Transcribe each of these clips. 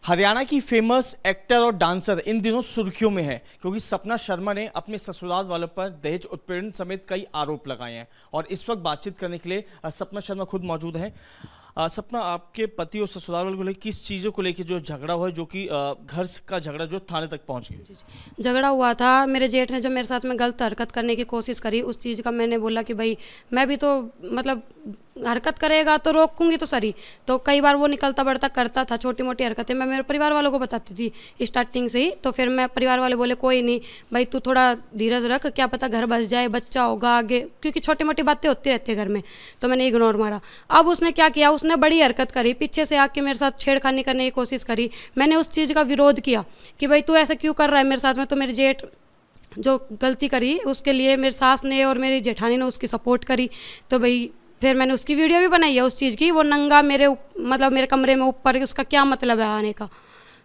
हरियाणा की famous actor और dancer इन दिनों सुर्खियों में है क्योंकि सपना शर्मा ने अपने ससुराल वालों पर दहेज उत्पीड़न समेत कई आरोप लगाए हैं। और इस वक्त बातचीत करने के लिए सपना शर्मा खुद मौजूद हैं। सपना, आपके पति और ससुराल वालों को लेकर किस चीज़ों को लेकर जो झगड़ा हुआ है, जो कि घर का झगड़ा जो थाने तक पहुंच गया? झगड़ा हुआ था। मेरे जेठ ने जो मेरे साथ में गलत हरकत करने की कोशिश करी, उस चीज़ का मैंने बोला कि भाई मैं भी तो मतलब हरकत करेगा तो रोकूंगी तो सही। तो कई बार वो निकलता बढ़ता करता था, छोटी मोटी हरकतें मैं मेरे परिवार वालों को बताती थी स्टार्टिंग से ही। तो फिर मैं परिवार वाले बोले कोई नहीं भाई, तू थोड़ा धीरज रख, क्या पता घर बस जाए, बच्चा होगा आगे, क्योंकि छोटी मोटी बातें होती रहती है घर में। तो मैंने इग्नोर मारा। अब उसने क्या किया, उसने बड़ी हरकत करी, पीछे से आके मेरे साथ छेड़खानी करने की कोशिश करी। मैंने उस चीज़ का विरोध किया कि भाई तू ऐसा क्यों कर रहा है मेरे साथ में। तो मेरे जेठ जो गलती करी उसके लिए मेरी सास ने और मेरी जेठानी ने उसकी सपोर्ट करी। तो भाई फिर मैंने उसकी वीडियो भी बनाई है उस चीज़ की। वो नंगा मतलब मेरे कमरे में ऊपर, उसका क्या मतलब है आने का।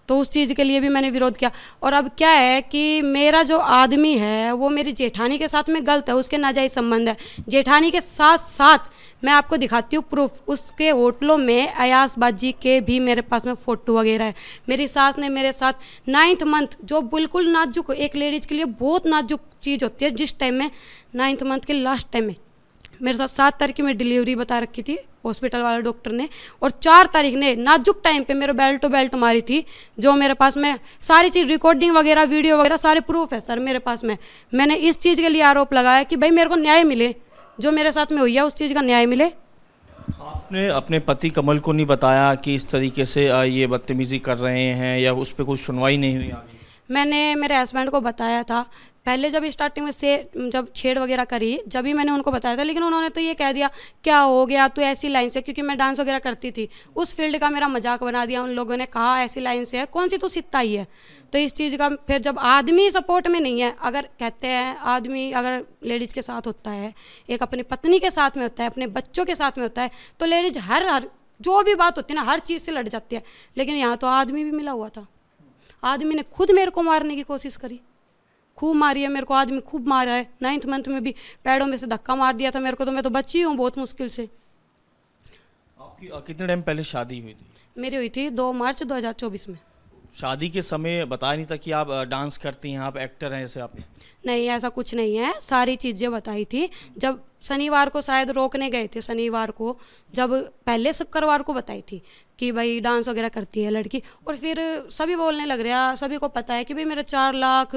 तो उस चीज़ के लिए भी मैंने विरोध किया। और अब क्या है कि मेरा जो आदमी है वो मेरी जेठानी के साथ में गलत है, उसके नाजायज़ संबंध है। जेठानी के साथ साथ मैं आपको दिखाती हूँ प्रूफ, उसके होटलों में अयासबाजी के भी मेरे पास में फ़ोटो वगैरह है। मेरी सास ने मेरे साथ 9th मंथ, जो बिल्कुल नाजुक, एक लेडीज़ के लिए बहुत नाजुक चीज़ होती है, जिस टाइम में 9th मंथ के लास्ट टाइम में मेरे साथ 7 तारीख की मैं डिलीवरी बता रखी थी हॉस्पिटल वाले डॉक्टर ने, और 4 तारीख ने नाजुक टाइम पे मेरे बेल्ट टू बेल्ट मारी थी। जो मेरे पास में सारी चीज़, रिकॉर्डिंग वगैरह, वीडियो वगैरह सारे प्रूफ है सर मेरे पास में। मैंने इस चीज़ के लिए आरोप लगाया कि भाई मेरे को न्याय मिले, जो मेरे साथ में हुई है उस चीज़ का न्याय मिले। आपने अपने पति कमल को नहीं बताया कि इस तरीके से ये बदतमीजी कर रहे हैं, या उस पर कोई सुनवाई नहीं हुई आगे? मैंने मेरे हस्बैंड को बताया था पहले, जब स्टार्टिंग में से जब छेड़ वगैरह करी, जब भी मैंने उनको बताया था। लेकिन उन्होंने तो ये कह दिया क्या हो गया तू ऐसी लाइन से, क्योंकि मैं डांस वगैरह करती थी, उस फील्ड का मेरा मजाक बना दिया उन लोगों ने। कहा ऐसी लाइन से है, कौन सी तू सित्ता ही है। तो इस चीज़ का फिर जब आदमी सपोर्ट में नहीं है, अगर कहते हैं आदमी अगर लेडीज़ के साथ होता है, एक अपनी पत्नी के साथ में होता है, अपने बच्चों के साथ में होता है, तो लेडीज़ हर जो भी बात होती है ना, हर चीज़ से लड़ जाती है। लेकिन यहाँ तो आदमी भी मिला हुआ था। आदमी ने खुद मेरे को मारने की कोशिश करी, खूब मारी है मेरे को, आदमी खूब मारा है। 9th मंथ में भी पैरों में से धक्का मार दिया था मेरे को। तो मैं तो बची हूँ बहुत मुश्किल से। आपकी कितने टाइम पहले शादी हुई थी? मेरी हुई थी 2 मार्च 2024 में। शादी के समय बताया नहीं था कि आप डांस करती हैं, आप एक्टर हैं ऐसे? आप नहीं, ऐसा कुछ नहीं है, सारी चीज़ें बताई थी। जब शनिवार को शायद रोकने गए थे, शनिवार को, जब पहले शुक्रवार को बताई थी कि भाई डांस वगैरह करती है लड़की। और फिर सभी बोलने लग रहा, सभी को पता है कि भाई मेरे 4 लाख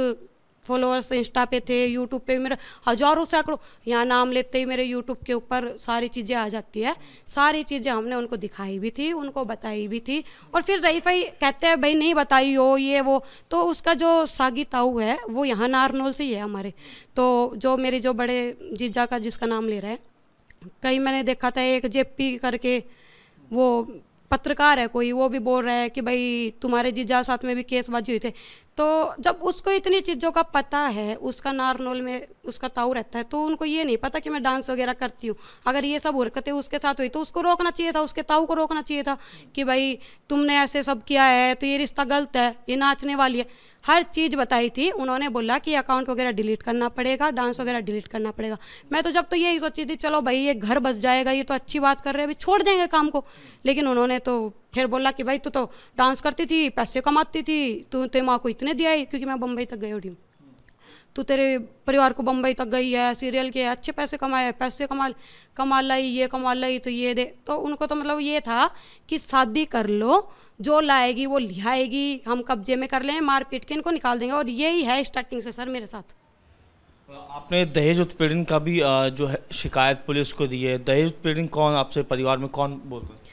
फॉलोअर्स इंस्टा पे थे, यूट्यूब पे मेरे हज़ारों सैकड़ों, यहाँ नाम लेते ही मेरे यूट्यूब के ऊपर सारी चीज़ें आ जाती है। सारी चीज़ें हमने उनको दिखाई भी थी, उनको बताई भी थी। और फिर रही फाई कहते हैं भाई नहीं बताई हो ये वो, तो उसका जो सागी ताऊ है वो यहाँ नारनौल से ही है हमारे। तो जो मेरे जो बड़े जीजा का जिसका नाम ले रहा है, कहीं मैंने देखा था एक जेपी करके वो पत्रकार है कोई, वो भी बोल रहा है कि भाई तुम्हारे जीजा साथ में भी केसबाजी हुई थे। तो जब उसको इतनी चीज़ों का पता है, उसका नारनौल में उसका ताऊ रहता है, तो उनको ये नहीं पता कि मैं डांस वगैरह करती हूँ। अगर ये सब हरकतें उसके साथ हुई तो उसको रोकना चाहिए था, उसके ताऊ को रोकना चाहिए था कि भाई तुमने ऐसे सब किया है तो ये रिश्ता गलत है, ये नाचने वाली है। हर चीज़ बताई थी। उन्होंने बोला कि अकाउंट वगैरह डिलीट करना पड़ेगा, डांस वगैरह डिलीट करना पड़ेगा। मैं तो जब तो यही सोची थी चलो भाई ये घर बस जाएगा, ये तो अच्छी बात कर रहे हैं, अभी छोड़ देंगे काम को। लेकिन उन्होंने तो फिर बोला कि भाई तू तो डांस करती थी, पैसे कमाती थी, तू तेरी माँ को इतने दिया है, क्योंकि मैं बम्बई तक गई हूँ, तू तेरे परिवार को बम्बई तक गई है, सीरियल के अच्छे पैसे कमाए, पैसे कमा लाई, ये कमा लाई तो ये दे। तो उनको तो मतलब ये था कि शादी कर लो, जो लाएगी वो लियाएगी, हम कब्जे में कर लें, मार पीट के इनको निकाल देंगे। और यही है स्टार्टिंग से सर मेरे साथ। आपने दहेज उत्पीड़न का भी जो है शिकायत पुलिस को दी है। दहेज उत्पीड़न कौन, आपसे परिवार में कौन बोलता है?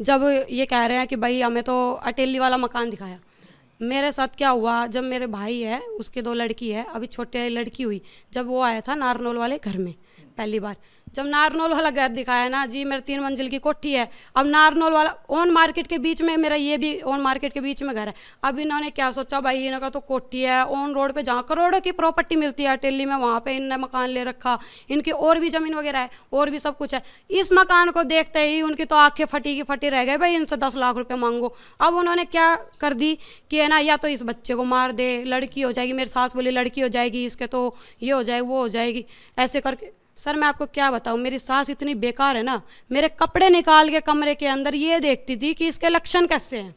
जब ये कह रहे हैं कि भाई हमें तो अटेली वाला मकान दिखाया। मेरे साथ क्या हुआ, जब मेरे भाई है उसके 2 लड़की है, अभी छोटे लड़की हुई, जब वो आया था नारनौल वाले घर में पहली बार, जब नारनौल वाला घर दिखाया ना जी, मेरे 3 मंजिल की कोठी है। अब नारनौल वाला ऑन मार्केट के बीच में, मेरा ये भी ऑन मार्केट के बीच में घर है। अब इन्होंने क्या सोचा भाई, इनका तो कोठी है ऑन रोड पे जहाँ करोड़ों की प्रॉपर्टी मिलती है अटेली में, वहाँ पे इनने मकान ले रखा, इनकी और भी ज़मीन वगैरह है और भी सब कुछ है। इस मकान को देखते ही उनकी तो आंखें फटी की फटी रह गए, भाई इनसे 10 लाख रुपये मांगो। अब उन्होंने क्या कर दी कि है ना, या तो इस बच्चे को मार दे, लड़की हो जाएगी। मेरी सास बोली लड़की हो जाएगी, इसके तो ये हो जाएगी वो हो जाएगी, ऐसे करके। सर मैं आपको क्या बताऊं, मेरी सास इतनी बेकार है ना, मेरे कपड़े निकाल के कमरे के अंदर ये देखती थी कि इसके लक्षण कैसे हैं,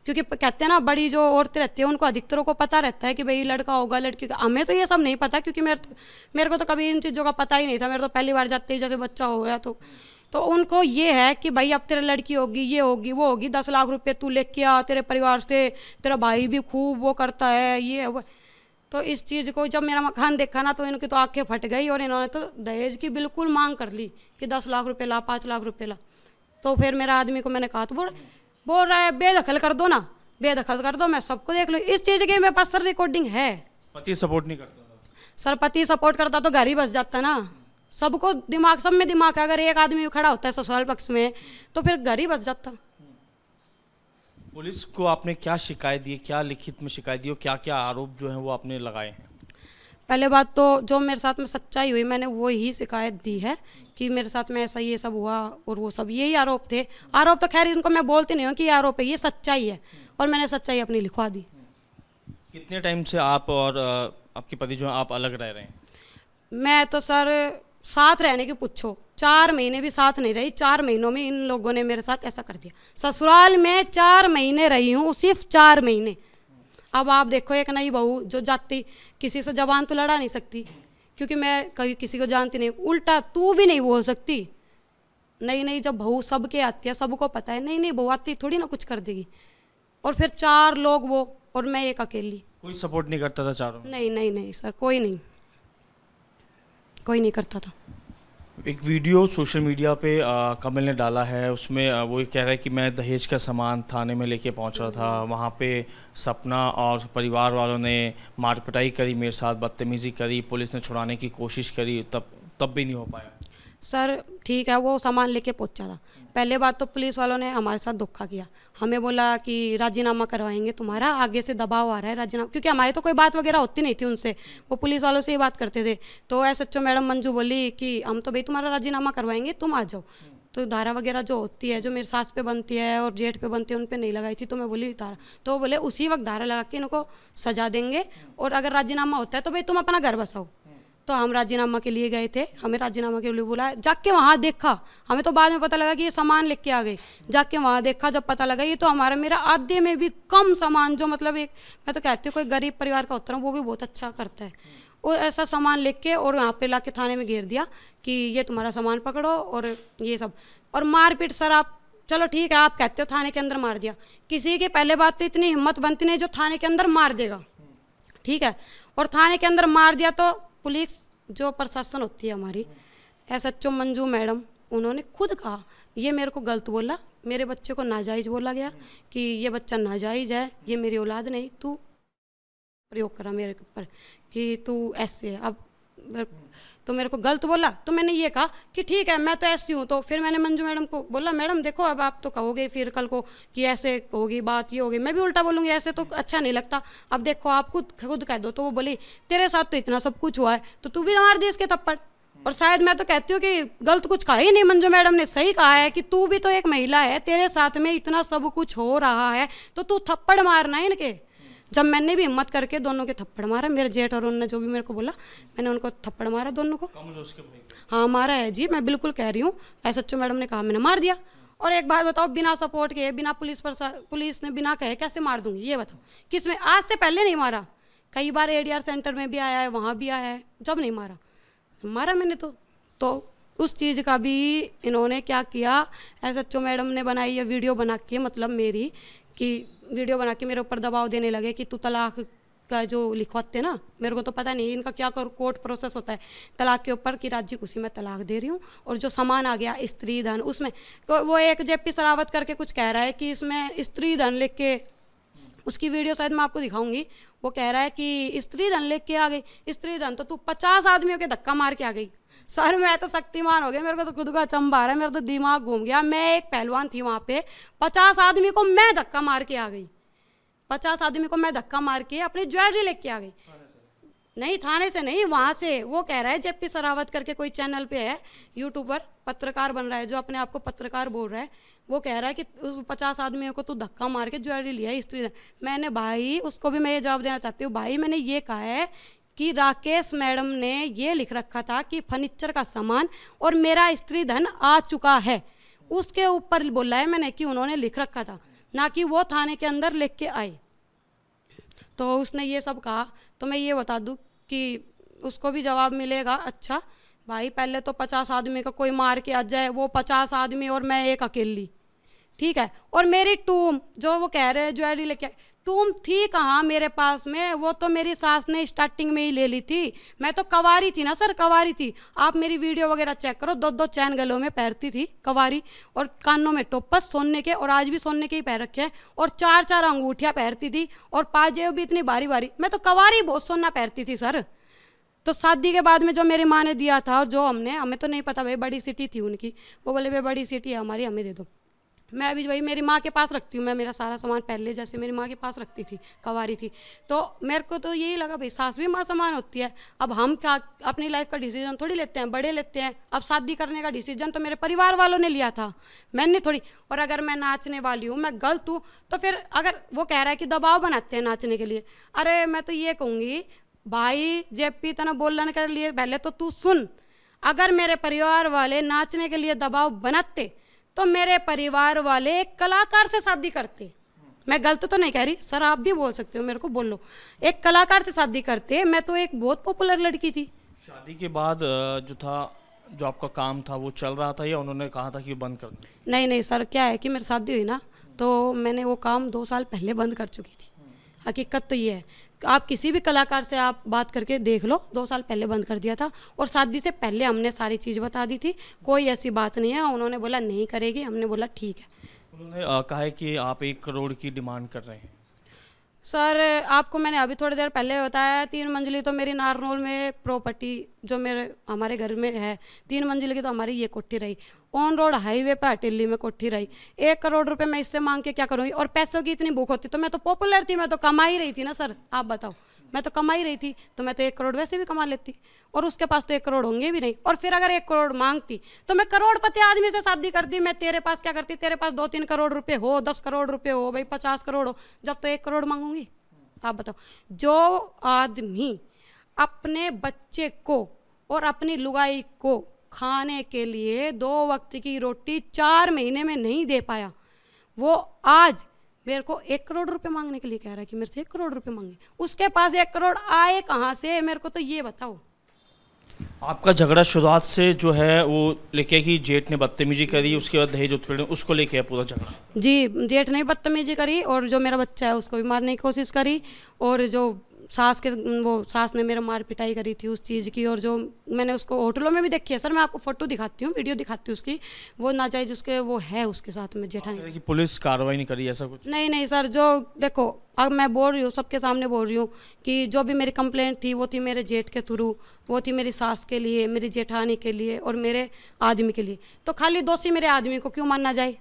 क्योंकि कहते हैं ना, बड़ी जो औरतें रहती है उनको अधिकतरों को पता रहता है कि भाई लड़का होगा लड़की का। हमें तो ये सब नहीं पता, क्योंकि मेरे को तो कभी इन चीज़ों का पता ही नहीं था। मेरे तो पहली बार जाते ही जैसे बच्चा हो गया तो उनको ये है कि भाई अब तेरा लड़की होगी, ये होगी, वो होगी, 10 लाख रुपए तू लेके आ तेरे परिवार से, तेरा भाई भी खूब वो करता है, ये वो। तो इस चीज़ को जब मेरा मकान देखा ना तो इनकी तो आंखें फट गई, और इन्होंने तो दहेज की बिल्कुल मांग कर ली कि 10 लाख रुपए ला, 5 लाख रुपए ला। तो फिर मेरा आदमी को मैंने कहा तो बोल रहा है बेदखल कर दो ना, बेदखल कर दो, मैं सबको देख लूँ। इस चीज़ के मेरे पास सर रिकॉर्डिंग है। पति सपोर्ट नहीं करता? सर पति सपोर्ट करता तो घर ही बस जाता ना। सबको दिमाग, सब में दिमाग है। अगर एक आदमी खड़ा होता है ससुराल पक्ष में तो फिर घर ही बस जाता। पुलिस को आपने क्या शिकायत दी, क्या लिखित में शिकायत दी और क्या क्या आरोप जो है वो आपने लगाए हैं? पहले बात तो जो मेरे साथ में सच्चाई हुई मैंने वो ही शिकायत दी है कि मेरे साथ में ऐसा ये सब हुआ, और वो सब यही आरोप थे। आरोप तो खैर इनको मैं बोलती नहीं हूँ कि ये आरोप है, ये सच्चाई है, और मैंने सच्चाई अपनी लिखवा दी। कितने टाइम से आप और आपके पति जो है आप अलग रह रहे हैं? मैं तो सर साथ रहने की पूछो, 4 महीने भी साथ नहीं रही। 4 महीनों में इन लोगों ने मेरे साथ ऐसा कर दिया। ससुराल में 4 महीने रही हूँ, सिर्फ 4 महीने। अब आप देखो, एक नई बहू जो जाती, किसी से जबान तो लड़ा नहीं सकती, क्योंकि मैं कभी किसी को जानती नहीं। उल्टा तू भी नहीं बोल सकती। नई नई जब बहू सबके आती है, सबको पता है, नई नई बहू आती थोड़ी ना कुछ कर देगी। और फिर 4 लोग वो, और मैं एक अकेली। कोई सपोर्ट नहीं करता था चारों? नहीं नहीं नहीं सर, कोई नहीं, कोई नहीं करता था। एक वीडियो सोशल मीडिया पे कमल ने डाला है, उसमें वो ये कह रहा है कि मैं दहेज का सामान थाने में लेके पहुंच रहा था, वहाँ पे सपना और परिवार वालों ने मारपिटाई करी, मेरे साथ बदतमीज़ी करी, पुलिस ने छुड़ाने की कोशिश करी, तब भी नहीं हो पाया। सर ठीक है, वो सामान लेके पहुंचा था। पहले बात तो पुलिस वालों ने हमारे साथ धोखा किया। हमें बोला कि राजीनामा करवाएंगे तुम्हारा, आगे से दबाव आ रहा है राजीनामा, क्योंकि हमारी तो कोई बात वगैरह होती नहीं थी उनसे, वो पुलिस वालों से ही बात करते थे। तो एसएचओ मैडम मंजू बोली कि हम तो भाई तुम्हारा राजीनामा करवाएंगे, तुम आ जाओ। तो धारा वगैरह जो होती है, जो मेरी सास पे बनती है और जेठ पे बनती है, उन पे नहीं लगाई थी। तो मैं बोली धारा, तो बोले उसी वक्त धारा लगा के इनको सजा देंगे, और अगर राजीनामा होता है तो भाई तुम अपना घर बसाओ। तो हम राजीनामा के लिए गए थे, हमें राजीनामा के लिए बुलाया। जाके वहाँ देखा, हमें तो बाद में पता लगा कि ये सामान लेके आ गए। जाके वहाँ देखा, जब पता लगा ये तो हमारा मेरा आधे में भी कम सामान, जो मतलब एक, मैं तो कहती हूँ कोई गरीब परिवार का होता है वो भी बहुत अच्छा करता है, वो ऐसा सामान लेके और यहाँ पे लाके थाने में घेर दिया कि ये तुम्हारा सामान पकड़ो और ये सब। और मारपीट सर, आप चलो ठीक है, आप कहते हो थाने के अंदर मार दिया, किसी के पहले बात तो इतनी हिम्मत बनती नहीं जो थाने के अंदर मार देगा, ठीक है। और थाने के अंदर मार दिया तो पुलिस जो प्रशासन होती है हमारी, एसएचओ मंजू मैडम, उन्होंने खुद कहा ये मेरे को गलत बोला, मेरे बच्चे को नाजायज़ बोला गया कि ये बच्चा नाजायज़ है, ये मेरी औलाद नहीं, तू प्रयोग करा मेरे ऊपर कि तू ऐसे है। अब तो मेरे को गलत बोला, तो मैंने ये कहा कि ठीक है मैं तो ऐसी हूँ। तो फिर मैंने मंजू मैडम को बोला, मैडम देखो अब आप तो कहोगे फिर कल को कि ऐसे होगी बात, ये होगी, मैं भी उल्टा बोलूँगी, ऐसे तो अच्छा नहीं लगता। अब देखो आप खुद कह दो। तो वो बोली तेरे साथ तो इतना सब कुछ हुआ है तो तू भी मार दी इसके थप्पड़। और शायद मैं तो कहती हूँ कि गलत कुछ कहा ही नहीं, मंजू मैडम ने सही कहा है कि तू भी तो एक महिला है, तेरे साथ में इतना सब कुछ हो रहा है तो तू थप्पड़ मारना है इनके। जब मैंने भी हिम्मत करके दोनों के थप्पड़ मारा, मेरे जेठ और उन्होंने जो भी मेरे को बोला, मैंने उनको थप्पड़ मारा दोनों को। हाँ मारा है जी, मैं बिल्कुल कह रही हूँ। एसएचओ मैडम ने कहा, मैंने मार दिया। और एक बात बताओ, बिना सपोर्ट के, बिना पुलिस ने बिना कहे कैसे मार दूंगी, ये बताओ। किस में आज से पहले नहीं मारा, कई बार एडीआर सेंटर में भी आया है, वहाँ भी आया है, जब नहीं मारा मैंने तो उस चीज़ का भी इन्होंने क्या किया, एसएचओ मैडम ने बनाई ये वीडियो बना के, मतलब मेरी कि वीडियो बना के मेरे ऊपर दबाव देने लगे कि तू तलाक का जो लिखवाते ना, मेरे को तो पता नहीं इनका क्या कोर्ट प्रोसेस होता है तलाक के ऊपर, कि राज्य खुशी में तलाक दे रही हूँ। और जो सामान आ गया स्त्री धन, उसमें तो वो एक जेपी सरावत करके कुछ कह रहा है कि इसमें स्त्री धन लिख के, उसकी वीडियो शायद मैं आपको दिखाऊंगी, वो कह रहा है कि स्त्री धन लेके आ गई। स्त्री धन तो तू 50 आदमियों के धक्का मार के आ गई। सर मैं तो शक्तिमान हो गया, मेरे को तो खुद का अचंभा आ रहा है, मेरा तो दिमाग घूम गया। मैं एक पहलवान थी वहाँ पे, 50 आदमी को मैं धक्का मार के आ गई, 50 आदमी को मैं धक्का मार के अपनी ज्वेलरी लेके आ गई। नहीं थाने से नहीं, वहाँ से। वो कह रहा है जेपी सरावत करके कोई चैनल पे है, यूट्यूबर, पत्रकार बन रहा है, जो अपने आप को पत्रकार बोल रहा है, वो कह रहा है कि उस 50 आदमियों को तू धक्का मार के ज्वेलरी लिया है स्त्री। मैंने भाई उसको भी मैं ये जवाब देना चाहती हूँ, भाई मैंने ये कहा है कि राकेश मैडम ने ये लिख रखा था कि फर्नीचर का सामान और मेरा स्त्री धन आ चुका है, उसके ऊपर बोला है मैंने कि उन्होंने लिख रखा था। ना कि वो थाने के अंदर लेके आए। तो उसने ये सब कहा, तो मैं ये बता दूं कि उसको भी जवाब मिलेगा। अच्छा भाई, पहले तो 50 आदमी का कोई मार के आ जाए, वो 50 आदमी और मैं एक अकेली, ठीक है। और मेरी टूम जो वो कह रहे हैं ज्वेलरी लेके आए, टूम थी कहाँ मेरे पास में? वो तो मेरी सास ने स्टार्टिंग में ही ले ली थी। मैं तो कवारी थी ना सर, कवारी थी। आप मेरी वीडियो वगैरह चेक करो, 2-2 चैन गलों में पहनती थी कवारी, और कानों में टोपस सोने के, और आज भी सोने के ही पहन रखे हैं, और 4-4 अंगूठियाँ पहनती थी, और पाजेब भी इतनी भारी भारी। मैं तो कवारी बहुत सोना पहनती थी सर। तो शादी के बाद में जो मेरी माँ ने दिया था, और जो हमें तो नहीं पता भाई, बड़ी सिटी थी उनकी, वो बोले भाई बड़ी सिटी है हमारी, हमें दे दो। मैं अभी भाई मेरी माँ के पास रखती हूँ, मैं मेरा सारा सामान पहले जैसे मेरी माँ के पास रखती थी, कवारी थी। तो मेरे को तो यही लगा भाई सास भी माँ समान होती है। अब हम क्या अपनी लाइफ का डिसीजन थोड़ी लेते हैं, बड़े लेते हैं। अब शादी करने का डिसीजन तो मेरे परिवार वालों ने लिया था, मैंने थोड़ी। और अगर मैं नाचने वाली हूँ, मैं गलत हूँ, तो फिर अगर वो कह रहा है कि दबाव बनाते हैं नाचने के लिए, अरे मैं तो ये कहूँगी भाई जेपी तना बोलने के लिए पहले तो तू सुन। अगर मेरे परिवार वाले नाचने के लिए दबाव बनाते तो मेरे परिवार वाले एक कलाकार से शादी करते। मैं गलत तो नहीं कह रही सर, आप भी बोल सकते हो, मेरे को बोलो। एक कलाकार से शादी करते, मैं तो एक बहुत पॉपुलर लड़की थी। शादी के बाद जो था, जो आपका काम था वो चल रहा था, या उन्होंने कहा था कि बंद कर दो? नहीं नहीं सर, क्या है कि मेरी शादी हुई ना, तो मैंने वो काम 2 साल पहले बंद कर चुकी थी। हकीकत तो ये है, आप किसी भी कलाकार से आप बात करके देख लो, 2 साल पहले बंद कर दिया था। और शादी से पहले हमने सारी चीज़ बता दी थी, कोई ऐसी बात नहीं है। उन्होंने बोला नहीं करेगी, हमने बोला ठीक है। उन्होंने कहा है कि आप 1 करोड़ की डिमांड कर रहे हैं। सर आपको मैंने अभी थोड़ी देर पहले बताया, 3 मंजिली तो मेरी नारनौल में प्रॉपर्टी जो हमारे घर में है, 3 मंजिल की तो हमारी ये कोठी रही। ऑन रोड हाईवे पे हटेली में कोठी रही। 1 करोड़ रुपए मैं इससे मांग के क्या करूँगी? और पैसों की इतनी भूख होती तो मैं तो पॉपुलर थी, मैं तो कमा ही रही थी ना सर, आप बताओ। मैं तो कमा ही रही थी, तो मैं तो 1 करोड़ वैसे भी कमा लेती, और उसके पास तो 1 करोड़ होंगे भी नहीं। और फिर अगर 1 करोड़ मांगती तो मैं करोड़पति आदमी से शादी करती। मैं तेरे पास क्या करती? तेरे पास 2-3 करोड़ रुपए हो, 10 करोड़ रुपए हो, भाई 50 करोड़ हो, जब तो 1 करोड़ मांगूंगी? आप बताओ। जो आदमी अपने बच्चे को और अपनी लुगाई को खाने के लिए 2 वक्त की रोटी 4 महीने में नहीं दे पाया, वो आज मेरे को 1 करोड़ रुपए मांगने के लिए कह रहा है कि मेरे से 1 करोड़ रुपए मांगे। उसके पास 1 करोड़ आए कहाँ से? मेरे को तो ये बताओ। आपका झगड़ा शुरुआत से जो है वो लेके कि जेठ ने बदतमीजी करी, उसके बाद दहेज उत्पीड़न, उसको लेके है पूरा झगड़ा? जी, जेठ ने बदतमीजी करी, और जो मेरा बच्चा है उसको भी मारने की कोशिश करी, और जो सास ने मेरा मार पिटाई करी थी उस चीज़ की। और जो मैंने उसको होटलों में भी देखी है सर, मैं आपको फोटो दिखाती हूँ, वीडियो दिखाती हूँ उसकी, वो नाजायज उसके वो है उसके साथ में जेठानी। कि पुलिस कार्रवाई नहीं करी ऐसा कुछ? नहीं नहीं सर, जो देखो अब मैं बोल रही हूँ, सबके सामने बोल रही हूँ कि जो भी मेरी कंप्लेंट थी वो थी मेरे जेठ के थ्रू, वो थी मेरी सास के लिए, मेरी जेठानी के लिए और मेरे आदमी के लिए। तो खाली दोषी मेरे आदमी को क्यों मानना जाए?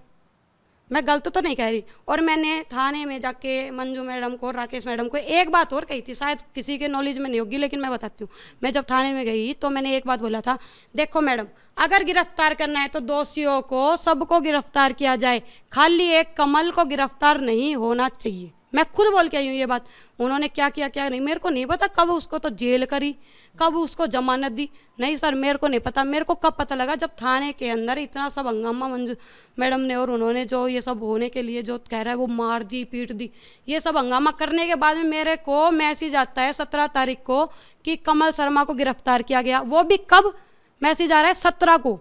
मैं गलत तो नहीं कह रही। और मैंने थाने में जाके मंजू मैडम को, राकेश मैडम को एक बात और कही थी, शायद किसी के नॉलेज में नहीं होगी लेकिन मैं बताती हूँ। मैं जब थाने में गई तो मैंने एक बात बोला था, देखो मैडम, अगर गिरफ्तार करना है तो दोषियों को सबको गिरफ्तार किया जाए, खाली एक कमल को गिरफ्तार नहीं होना चाहिए। मैं खुद बोल के आई हूँ ये बात। उन्होंने क्या किया क्या नहीं मेरे को नहीं पता, कब उसको तो जेल करी, कब उसको जमानत दी, नहीं सर मेरे को नहीं पता। मेरे को कब पता लगा? जब थाने के अंदर इतना सब हंगामा मंजू मैडम ने और उन्होंने जो ये सब होने के लिए जो कह रहा है वो मार दी, पीट दी, ये सब हंगामा करने के बाद में मेरे को मैसेज आता है 17 तारीख को कि कमल शर्मा को गिरफ्तार किया गया। वो भी कब मैसेज आ रहा है? 17 को।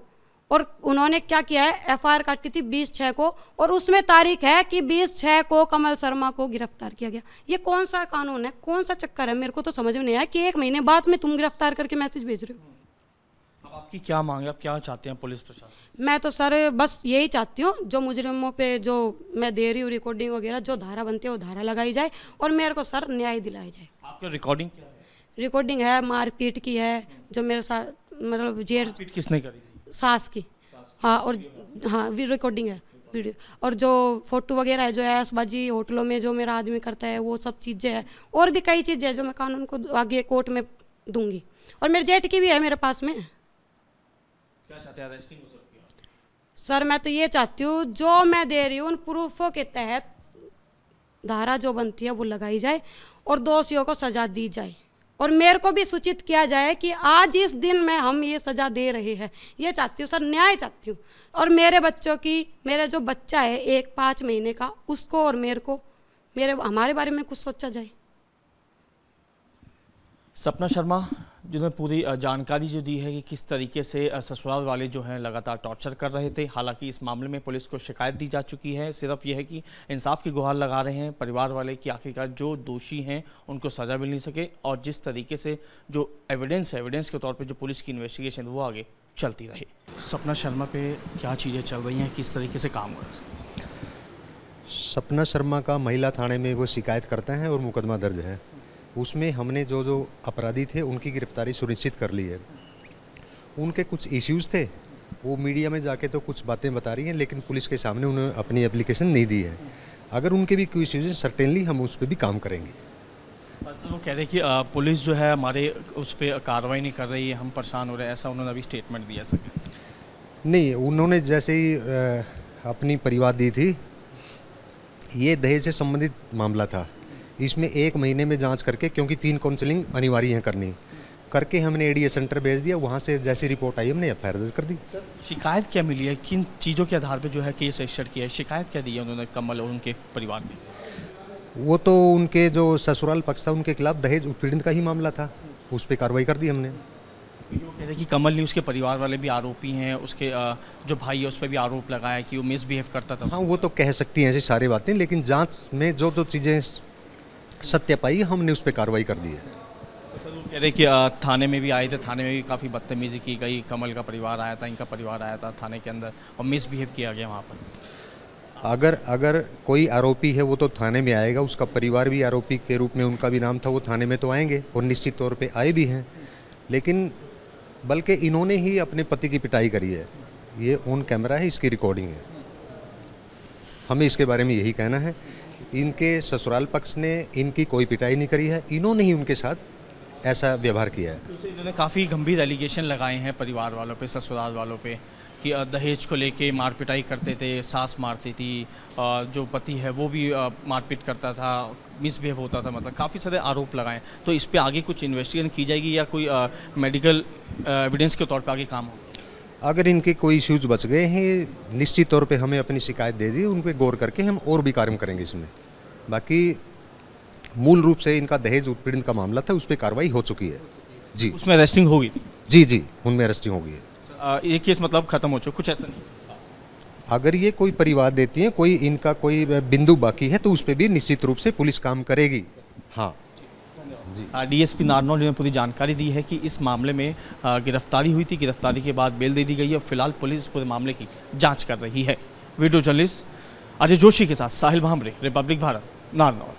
और उन्होंने क्या किया है, एफआईआर काटी थी 20/6 को, और उसमें तारीख है कि 20/6 को कमल शर्मा को गिरफ्तार किया गया। ये कौन सा कानून है, कौन सा चक्कर है? मेरे को तो समझ में नहीं आया कि 1 महीने बाद में तुम गिरफ्तार करके मैसेज भेज रहे हो। अब आपकी क्या मांग है, आप क्या चाहते हैं पुलिस प्रशासन? मैं तो सर बस यही चाहती हूँ, जो मुजरिमों पे जो मैं दे रही हूँ रिकॉर्डिंग वगैरह, जो धारा बनती है वो धारा लगाई जाए और मेरे को सर न्याय दिलाया जाए। आपकी रिकॉर्डिंग क्या है? रिकॉर्डिंग है मारपीट की है, जो मेरे साथ मतलब जेल पीट किसने करी? सास की। हाँ, और हाँ रिकॉर्डिंग है, वीडियो। और जो फोटो वगैरह है, जो ऐशबाजी होटलों में जो मेरा आदमी करता है, वो सब चीज़ें हैं। और भी कई चीज़ें हैं जो मैं कानून को आगे कोर्ट में दूंगी। और मेरे जेठ की भी है मेरे पास में। क्या चाहते हैं, अरेस्टिंग हो सकती है? सर मैं तो ये चाहती हूँ, जो मैं दे रही हूँ उन प्रूफों के तहत धारा जो बनती है वो लगाई जाए और दोषियों को सजा दी जाए। और मेरे को भी सूचित किया जाए कि आज इस दिन में हम ये सज़ा दे रहे हैं, ये चाहती हूँ सर, न्याय चाहती हूँ। और मेरे बच्चों की, मेरा जो बच्चा है एक 5 महीने का, उसको और मेरे को, हमारे बारे में कुछ सोचा जाए। सपना शर्मा जिन्होंने पूरी जानकारी जो दी है कि किस तरीके से ससुराल वाले जो हैं लगातार टॉर्चर कर रहे थे। हालांकि इस मामले में पुलिस को शिकायत दी जा चुकी है। सिर्फ यह है कि इंसाफ की गुहार लगा रहे हैं परिवार वाले कि आखिरकार जो दोषी हैं उनको सज़ा मिल नहीं सके, और जिस तरीके से जो एविडेंस है, एविडेंस के तौर पर जो पुलिस की इन्वेस्टिगेशन वो आगे चलती रहे। सपना शर्मा पे क्या चीज़ें चल रही हैं, किस तरीके से काम हो रहा है? सपना शर्मा का महिला थाने में वो शिकायत करते हैं और मुकदमा दर्ज है। उसमें हमने जो जो अपराधी थे उनकी गिरफ्तारी सुनिश्चित कर ली है। उनके कुछ इश्यूज़ थे, वो मीडिया में जाके तो कुछ बातें बता रही हैं, लेकिन पुलिस के सामने उन्होंने अपनी एप्लीकेशन नहीं दी है। अगर उनके भी कोई इश्यूज़ हैं, सर्टेनली हम उस पर भी काम करेंगे। सर वो कह रहे हैं कि पुलिस जो है हमारे उस पर कार्रवाई नहीं कर रही है, हम परेशान हो रहे हैं, ऐसा उन्होंने अभी स्टेटमेंट दिया सर। नहीं, उन्होंने जैसे ही अपनी परिवार दी थी, ये दहेज से संबंधित मामला था। इसमें 1 महीने में जांच करके, क्योंकि 3 काउंसलिंग अनिवार्य है करनी, करके हमने एडीए सेंटर भेज दिया। वहाँ से जैसी रिपोर्ट आई हमने एफआईआर दर्ज कर दी। सर शिकायत क्या मिली है, किन चीज़ों के आधार पर जो है केस रजिस्टर किया है, शिकायत क्या दी है उन्होंने कमल और उनके परिवार ने? वो तो उनके जो ससुराल पक्ष था उनके खिलाफ दहेज उत्पीड़न का ही मामला था, उस पर कार्रवाई कर दी हमने। वो कह रहे हैं कि कमल ने, उसके परिवार वाले भी आरोपी हैं, उसके जो भाई है उस पर भी आरोप लगाया कि वो मिसबिहेव करता था। हाँ, वो तो कह सकती हैं ऐसी सारी बातें, लेकिन जांच में जो जो चीज़ें सत्य पाई हमने उस पर कार्रवाई कर दी है। सर वो कह रहे कि थाने में भी आए थे, थाने में भी काफ़ी बदतमीजी की गई, कमल का परिवार आया था, इनका परिवार आया था थाने के अंदर और मिसबिहेव किया गया वहाँ पर। अगर कोई आरोपी है वो तो थाने में आएगा, उसका परिवार भी आरोपी के रूप में उनका भी नाम था, वो थाने में तो आएंगे और निश्चित तौर पे आए भी हैं। लेकिन बल्कि इन्होंने ही अपने पति की पिटाई करी है, ये ऑन कैमरा है, इसकी रिकॉर्डिंग है। हमें इसके बारे में यही कहना है, इनके ससुराल पक्ष ने इनकी कोई पिटाई नहीं करी है, इन्होंने ही उनके साथ ऐसा व्यवहार किया है। तो इन्होंने काफ़ी गंभीर एलिगेशन लगाए हैं परिवार वालों पे, ससुराल वालों पे, कि दहेज को लेके मार पिटाई करते थे, सास मारती थी, जो पति है वो भी मारपीट करता था, मिसबिहेव होता था, मतलब काफ़ी सारे आरोप लगाए। तो इस पे आगे कुछ इन्वेस्टिगेशन की जाएगी या कोई मेडिकल एविडेंस के तौर पे आगे काम होगा? अगर इनके कोई इश्यूज बच गए हैं, निश्चित तौर पे हमें अपनी शिकायत दे दी, उन पर गौर करके हम और भी कार्य करेंगे इसमें। बाकी मूल रूप से इनका दहेज उत्पीड़न का मामला था, उस पर कार्रवाई हो चुकी है जी। उसमें अरेस्टिंग होगी? जी, उनमें अरेस्टिंग हो गई है। ये केस मतलब ख़त्म हो चुका, कुछ ऐसा नहीं? अगर ये कोई परिवार देती है, कोई इनका कोई बिंदु बाकी है, तो उस पर भी निश्चित रूप से पुलिस काम करेगी। हाँ जी। डीएसपी नारनौल ने पूरी जानकारी दी है कि इस मामले में गिरफ्तारी हुई थी, गिरफ्तारी के बाद बेल दे दी गई है। फिलहाल पुलिस पूरे मामले की जांच कर रही है। वीडियो जर्नलिस्ट अजय जोशी के साथ साहिल भामरे, रिपब्लिक भारत, नारनौल।